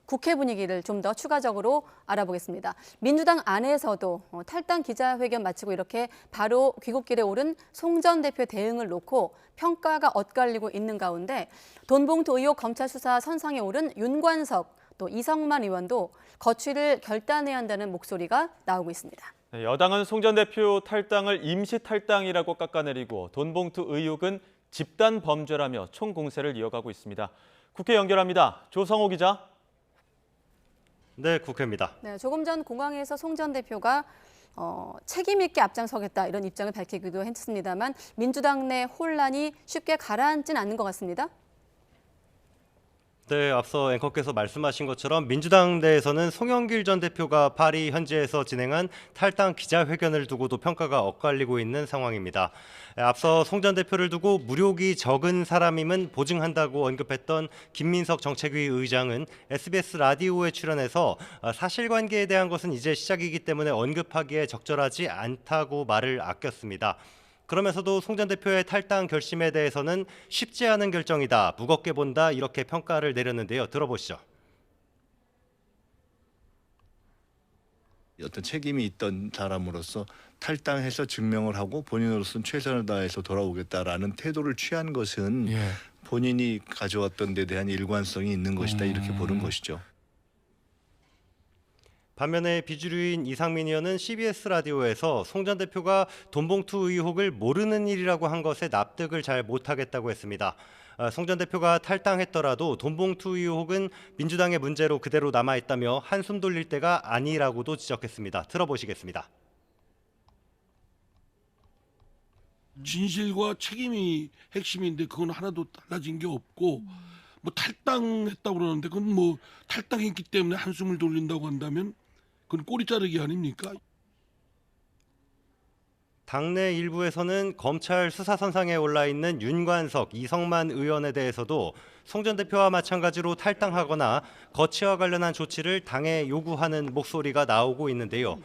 국회 분위기를 좀 더 추가적으로 알아보겠습니다. 민주당 안에서도 탈당 기자회견 마치고 이렇게 바로 귀국길에 오른 송 전 대표 대응을 놓고 평가가 엇갈리고 있는 가운데 돈봉투 의혹 검찰 수사 선상에 오른 윤관석 또 이성만 의원도 거취를 결단해야 한다는 목소리가 나오고 있습니다. 여당은 송 전 대표 탈당을 임시 탈당이라고 깎아내리고 돈봉투 의혹은 집단 범죄라며 총공세를 이어가고 있습니다. 국회 연결합니다. 조성호 기자. 네, 국회입니다. 네, 조금 전 공항에서 송 전 대표가 책임 있게 앞장서겠다 이런 입장을 밝히기도 했습니다만 민주당 내 혼란이 쉽게 가라앉진 않는 것 같습니다. 네, 앞서 앵커께서 말씀하신 것처럼 민주당 내에서는 송영길 전 대표가 파리 현지에서 진행한 탈당 기자회견을 두고도 평가가 엇갈리고 있는 상황입니다. 앞서 송 전 대표를 두고 무력이 적은 사람임은 보증한다고 언급했던 김민석 정책위 의장은 SBS 라디오에 출연해서 사실관계에 대한 것은 이제 시작이기 때문에 언급하기에 적절하지 않다고 말을 아꼈습니다. 그러면서도 송 전 대표의 탈당 결심에 대해서는 쉽지 않은 결정이다, 무겁게 본다 이렇게 평가를 내렸는데요. 들어보시죠. 어떤 책임이 있던 사람으로서 탈당해서 증명을 하고 본인으로서는 최선을 다해서 돌아오겠다라는 태도를 취한 것은 본인이 가져왔던 데 대한 일관성이 있는 것이다 이렇게 보는 것이죠. 반면에 비주류인 이상민 의원은 CBS 라디오에서 송 전 대표가 돈봉투 의혹을 모르는 일이라고 한 것에 납득을 잘 못하겠다고 했습니다. 송 전 대표가 탈당했더라도 돈봉투 의혹은 민주당의 문제로 그대로 남아있다며 한숨 돌릴 때가 아니라고도 지적했습니다. 들어보시겠습니다. 진실과 책임이 핵심인데 그건 하나도 달라진 게 없고 뭐 탈당했다고 그러는데 그건 뭐 탈당했기 때문에 한숨을 돌린다고 한다면 그건 꼬리 자르기 아닙니까? 당내 일부에서는 검찰 수사선상에 올라 있는 윤관석, 이성만 의원에 대해서도 송 전 대표와 마찬가지로 탈당하거나 거취와 관련한 조치를 당에 요구하는 목소리가 나오고 있는데요.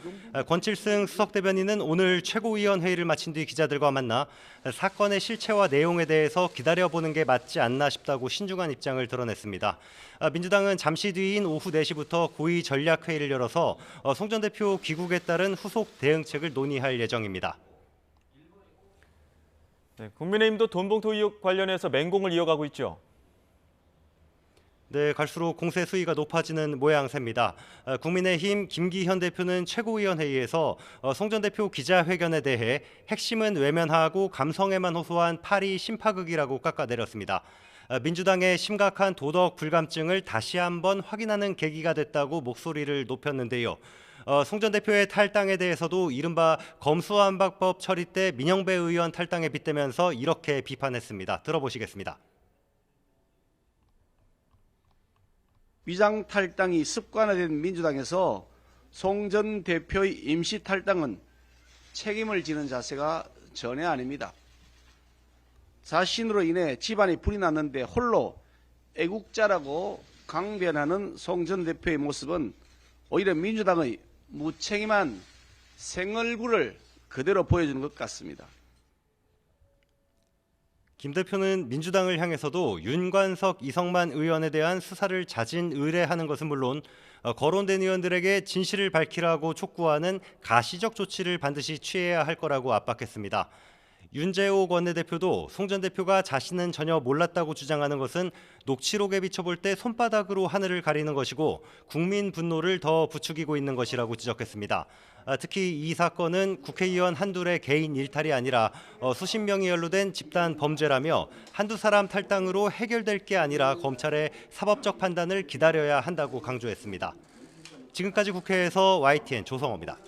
권칠승 수석대변인은 오늘 최고위원회의를 마친 뒤 기자들과 만나 사건의 실체와 내용에 대해서 기다려보는 게 맞지 않나 싶다고 신중한 입장을 드러냈습니다. 민주당은 잠시 뒤인 오후 4시부터 고위 전략회의를 열어서 송 전 대표 귀국에 따른 후속 대응책을 논의할 예정입니다. 네, 국민의힘도 돈봉투 의혹 관련해서 맹공을 이어가고 있죠. 네, 갈수록 공세 수위가 높아지는 모양새입니다. 국민의힘 김기현 대표는 최고위원회의에서 송 전 대표 기자회견에 대해 핵심은 외면하고 감성에만 호소한 파리 심파극이라고 깎아내렸습니다. 민주당의 심각한 도덕 불감증을 다시 한번 확인하는 계기가 됐다고 목소리를 높였는데요. 송 전 대표의 탈당에 대해서도 이른바 검수완박법 처리 때 민영배 의원 탈당에 빗대면서 이렇게 비판했습니다. 들어보시겠습니다. 위장 탈당이 습관화된 민주당에서 송 전 대표의 임시 탈당은 책임을 지는 자세가 전혀 아닙니다. 자신으로 인해 집안이 불이 났는데 홀로 애국자라고 강변하는 송 전 대표의 모습은 오히려 민주당의 무책임한 생얼구를 그대로 보여주는 것 같습니다. 김 대표는 민주당을 향해서도 윤관석, 이성만 의원에 대한 수사를 자진 의뢰하는 것은 물론 거론된 의원들에게 진실을 밝히라고 촉구하는 가시적 조치를 반드시 취해야 할 거라고 압박했습니다. 윤재옥 원내대표도 송 전 대표가 자신은 전혀 몰랐다고 주장하는 것은 녹취록에 비춰볼 때 손바닥으로 하늘을 가리는 것이고 국민 분노를 더 부추기고 있는 것이라고 지적했습니다. 특히 이 사건은 국회의원 한둘의 개인 일탈이 아니라 수십 명이 연루된 집단 범죄라며 한두 사람 탈당으로 해결될 게 아니라 검찰의 사법적 판단을 기다려야 한다고 강조했습니다. 지금까지 국회에서 YTN 조성호입니다.